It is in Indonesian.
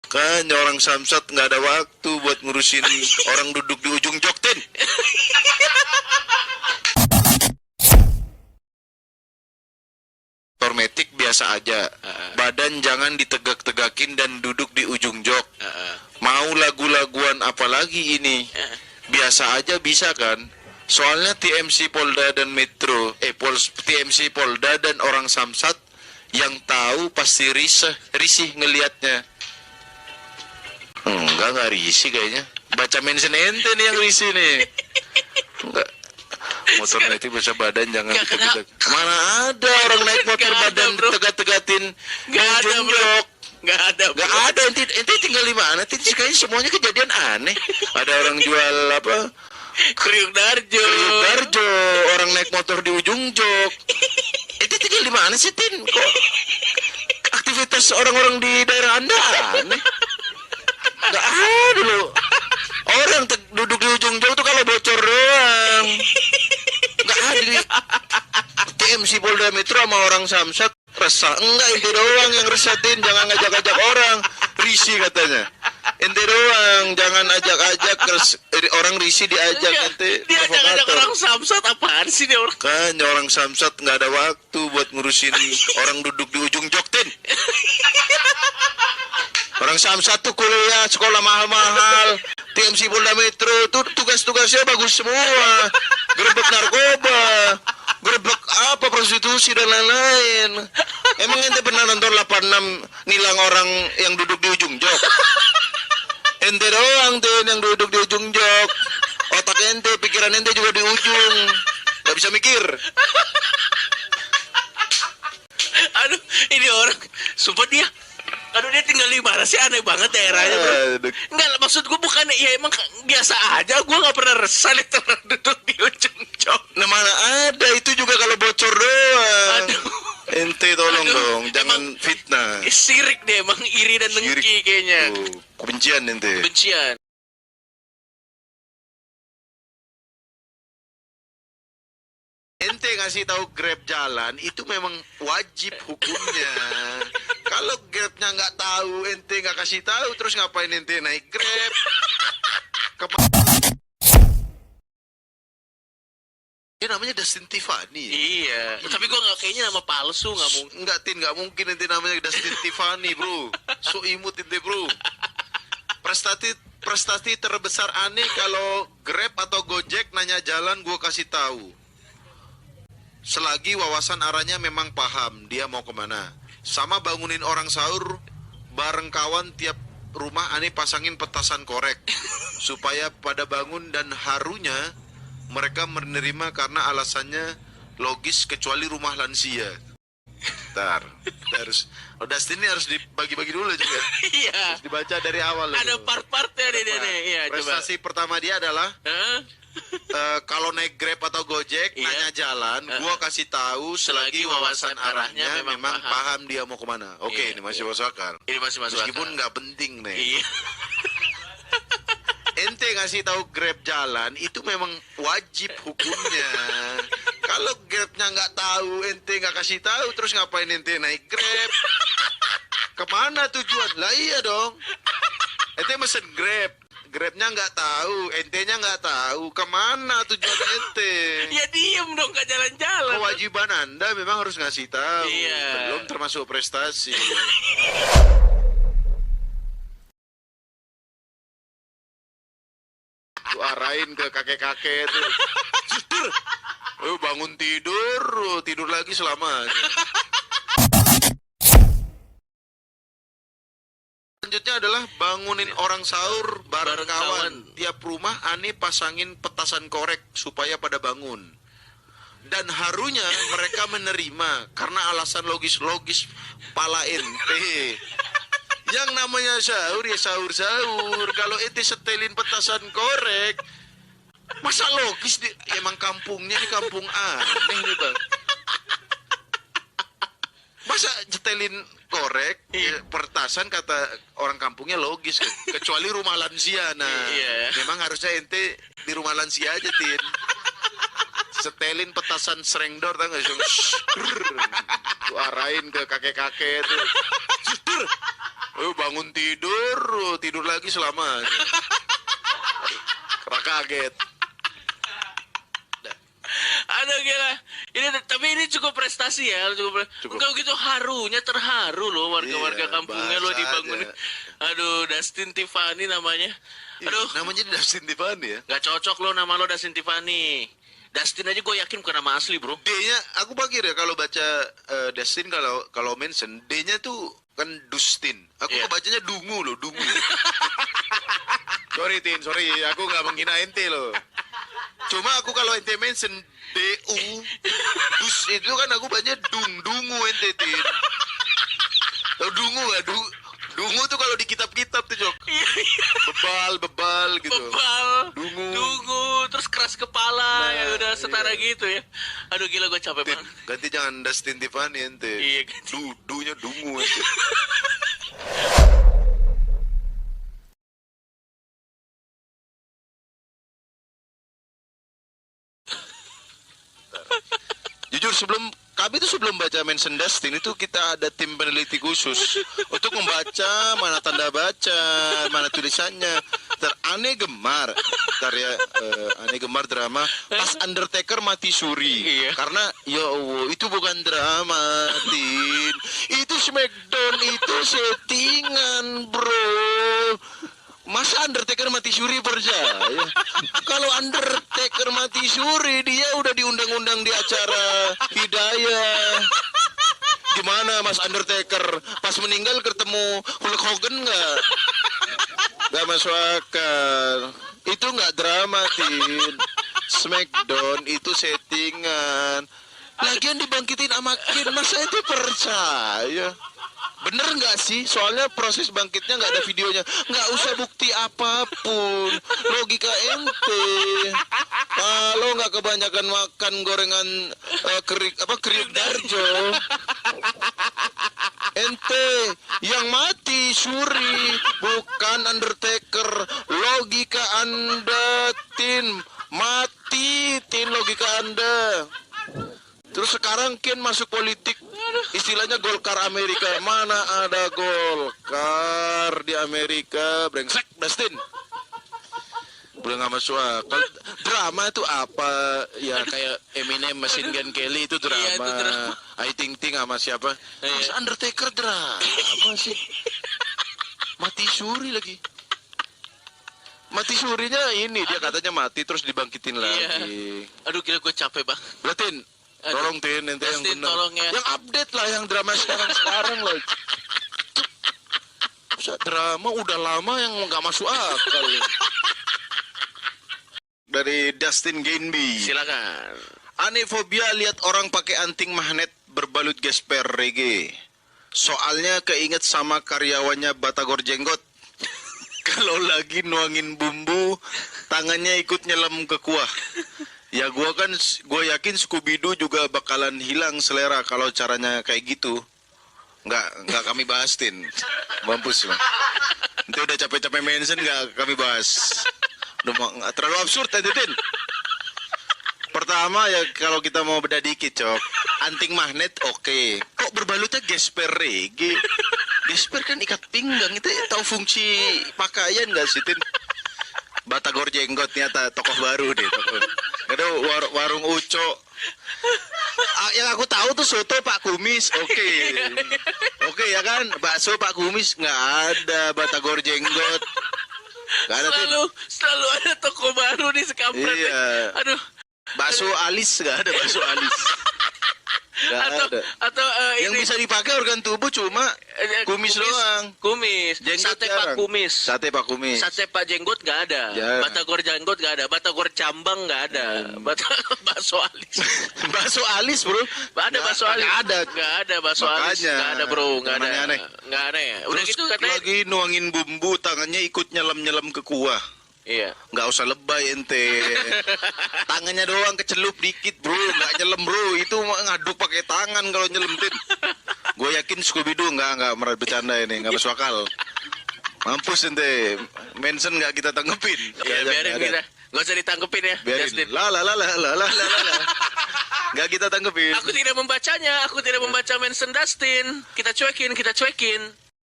Kan orang Samsat nggak ada waktu buat ngurusin orang duduk di ujung jok, Tin. Tormetik biasa aja. Badan jangan ditegak-tegakin dan duduk di ujung jok. Mau lagu-laguan apalagi ini? Biasa aja bisa kan? Soalnya TMC Polda dan Metro, TMC Polda dan orang Samsat yang tahu pasti risih ngelihatnya. Enggak risih kayaknya. Baca mention ente nih yang risih nih. Enggak. Motor naik baca badan jangan ditegak. Mana ada orang naik motor badan tegak-tegatin. Enggak ada, bro. Enggak ada. Ente tinggal di mana? Kayaknya semuanya kejadian aneh. Ada orang jual apa? Kriuk Darjo, orang naik motor di ujung jok. Ente tinggal di mana sih, Tin? Kok aktivitas orang-orang di daerah Anda aneh? Nggak ada loh. Orang duduk di ujung jok tuh kalau bocor doang. Nggak ada di TMC Polda Metro sama orang Samsat resah. Enggak, ente doang yang resah, Tin. Jangan ngajak-ngajak orang. Risih katanya. Ente doang, jangan ajak-ajak orang risih diajak ente. Dia ajak-ajak orang Samsat apaan sih dia orang? Kan orang Samsat nggak ada waktu buat ngurusin orang duduk di ujung jok, Tin. Orang Samsat tuh kuliah, sekolah mahal-mahal. TMC Polda Metro tuh tugas-tugasnya bagus semua. Gerebek narkoba, gerebek apa prostitusi dan lain-lain. Emang ente pernah nonton 86 nilang orang yang duduk di ujung jok? Ente doang tuh yang duduk di ujung jok. Otak ente, pikiran ente juga di ujung. Gak bisa mikir. Aduh, ini orang, sumpah dia. Aduh, dia tinggal di mana sih? Aneh banget daerahnya, bro. Enggak, maksud gue bukan, ya emang biasa aja. Gue gak pernah resah lihat orang duduk di ujung jok. Nah, mana ada, itu juga kalau bocor doang. Aduh. Ente tolong dong, jangan fitnah. Sirik deh, emang iri dan dengki kayaknya. Kebencian ente. Kebencian. Ente ngasih tahu Grab jalan itu memang wajib hukumnya. Kalau Grabnya nggak tahu, ente nggak kasih tahu, terus ngapain ente naik Grab? Dia namanya Dustin Tiffany. Iya. Tapi gue nggak, kayaknya nama palsu, nggak mungkin. Nggak mungkin ente namanya Dustin Tiffany, bro. So imut ente, bro. Prestasi terbesar aneh kalau Grab atau Gojek nanya jalan, gue kasih tahu. Selagi wawasan arahnya memang paham dia mau kemana. Sama bangunin orang sahur bareng kawan tiap rumah aneh pasangin petasan korek supaya pada bangun, dan harunya mereka menerima karena alasannya logis kecuali rumah lansia. Bentar, Dustin ini harus dibagi-bagi dulu juga. Iya. Harus dibaca dari awal. Ada part-partnya nih. Iya, prestasi pertama dia adalah kalau naik Grab atau Gojek, nanya jalan, gua kasih tahu selagi wawasan arahnya memang paham dia mau kemana. Oke, ini masih masuk akal. Ini masih masuk akal. Meskipun nggak penting nih. Iya. Ente ngasih tahu Grab jalan itu memang wajib hukumnya. Kalau Grabnya nggak tahu, ente nggak kasih tahu, terus ngapain ente naik Grab? Kemana tujuan? Lah iya dong. Ente mesen Grab. Grabnya nggak tahu, entenya nggak tahu, kemana tujuan ente? Ya diem dong, gak jalan-jalan. Kewajiban Anda memang harus ngasih tahu. Iya. Belum termasuk prestasi. Lu arahin ke kakek-kakek tuh. Tidur. Bangun tidur lagi selamanya. Selanjutnya adalah bangunin orang sahur bareng kawan. Tiap rumah aneh pasangin petasan korek supaya pada bangun. Dan harunya mereka menerima karena alasan logis-logis pala ente. Yang namanya sahur ya sahur-sahur. Kalau ente setelin petasan korek, masa logis emang kampungnya ini kampung aneh nih, Bang. Masa setelin korek, pertasan kata orang kampungnya logis, kecuali rumah lansia. Nah, memang harusnya ente di rumah lansia aja, Tin. Setelin petasan serengdor, tau gak? Lu arahin ke kakek-kakek tuh. Tidur. Bangun tidur tidur lagi selama. Karena kaget. Aduh gila. Tapi ini cukup prestasi ya, Cukup. Kalau gitu terharu loh warga-warga Iya, kampungnya lo bahasa dibangun. aja. Aduh, Dustin Tiffany namanya. Aduh, Namanya Dustin Tiffany ya. nggak cocok lo nama lo Dustin Tiffany. Dustin aja gue yakin bukan nama asli, bro. D-nya aku pikir ya kalau baca Dustin kalau mention D-nya tuh kan Dustin. Aku Iya. kebacanya Dungu loh, Dungu. Sorry Tin, sorry aku nggak menghina ente loh. Cuma aku kalau ente mention DU Dus itu kan aku baca Dungu ente Tin. Tahu Dungu nggak? Dungu tuh kalau di kitab-kitab tuh Jok. Bebal gitu. Bebal, Dungu. terus keras kepala, Nah, ya udah setara iya. gitu ya. Aduh gila gue capek Tin, banget. ganti jangan Dustin Tiffany ente. Iya, ganti. Dunya Dungu ente. Jujur kami tuh sebelum baca mention Dustin itu kita ada tim peneliti khusus untuk membaca mana tanda baca, mana tulisannya. Aneh gemar, aneh gemar drama pas Undertaker mati suri. Iya. Karena ya Allah itu bukan drama, Tin. Itu Smackdown itu settingan, bro. Masa Undertaker mati suri percaya? Kalau Undertaker mati suri, dia udah diundang-undang di acara Hidayah. Gimana Mas Undertaker? Pas meninggal ketemu Hulk Hogan nggak? Nggak masuk akal. Itu nggak drama, Tin. Smackdown itu settingan. Lagian dibangkitin sama Kane, masa itu percaya? Bener nggak sih? Soalnya proses bangkitnya nggak ada videonya. Nggak usah bukti apapun. Logika ente. Kalau nggak kebanyakan makan gorengan kriuk darjo. Ente yang mati suri bukan Undertaker. Logika anda, Tin. Mati, Tin, logika anda. Terus sekarang Ken masuk politik, istilahnya Golkar Amerika. Mana ada Golkar di Amerika? Brengsek, Dustin. Udah nggak masuk akal. Drama itu apa? Ya kayak Eminem, Machine Gun Kelly itu drama. Iya, itu drama. Ai Ting Ting sama siapa? Iya. Mas Undertaker drama sih. Mati suri lagi. Mati surinya ini dia katanya mati terus dibangkitin lagi. Aduh gila gue capek bang. Berarti Aduh. tolong Tin, ente yang Dustin, benar. tolong ya. Yang update lah, yang drama sekarang loh. Drama udah lama yang nggak masuk akal. Dari Dustin Gainby. Silakan. Anefobia lihat orang pakai anting magnet berbalut gesper reggae. Soalnya keinget sama karyawannya Batagor Jenggot. Kalau lagi nuangin bumbu, tangannya ikut nyelam ke kuah. Ya gue yakin Scooby-Doo juga bakalan hilang selera kalau caranya kayak gitu. Nggak kami bahas, Tin. Mampus lah. Nanti udah capek-capek mention nggak kami bahas. Udah terlalu absurd tadi, Tin. Pertama ya kalau kita mau beda dikit, Cok. Anting magnet oke. Kok berbalutnya gesper reggae? Gesper kan ikat pinggang, itu tahu fungsi pakaian nggak sih, Tin? Batagor Jenggot ternyata tokoh baru deh, tokoh. Ada warung Uco. Yang aku tahu tuh soto Pak Kumis, oke. Oke ya kan, bakso Pak Kumis nggak ada, Batagor Jenggot. Nggak ada, Tin. Selalu ada toko baru di sekampret. Iya. Aduh. Bakso alis nggak ada, bakso alis. Nggak ada. Atau Yang bisa dipakai organ tubuh cuma kumis doang. Kumis. Jenggot Sate jarang. Pak Kumis. Sate Pak Kumis. Sate Pak Jenggot nggak ada. Jarang. Batagor Jenggot nggak ada. Batagor Cambang nggak ada. Bakso alis. Bakso alis, Bro. Ada bakso alis. Nggak ada. Nggak ada bakso alis. Makanya. Nggak ada, Bro. Nggak ada. Aneh-aneh. Nggak ada ya. Udah Terus gitu katanya. lagi nuangin bumbu, tangannya ikut nyelam-nyelam ke kuah. Iya. Nggak usah lebay ente. Tangannya doang kecelup dikit, Bro. Nggak nyelam, Bro. Itu ngaduk pakai tangan kalau nyelam, Tin. Gue yakin Scooby-Doo nggak merah bercanda ini, nggak masuk akal. Mampus ente. Mention nggak kita tanggepin. Iya, biarin kita. Nggak usah ditangkepin ya, Biarin. Justin. La. Nggak kita tanggepin. Aku tidak membacanya. Aku tidak membaca mention Dustin. Kita cuekin.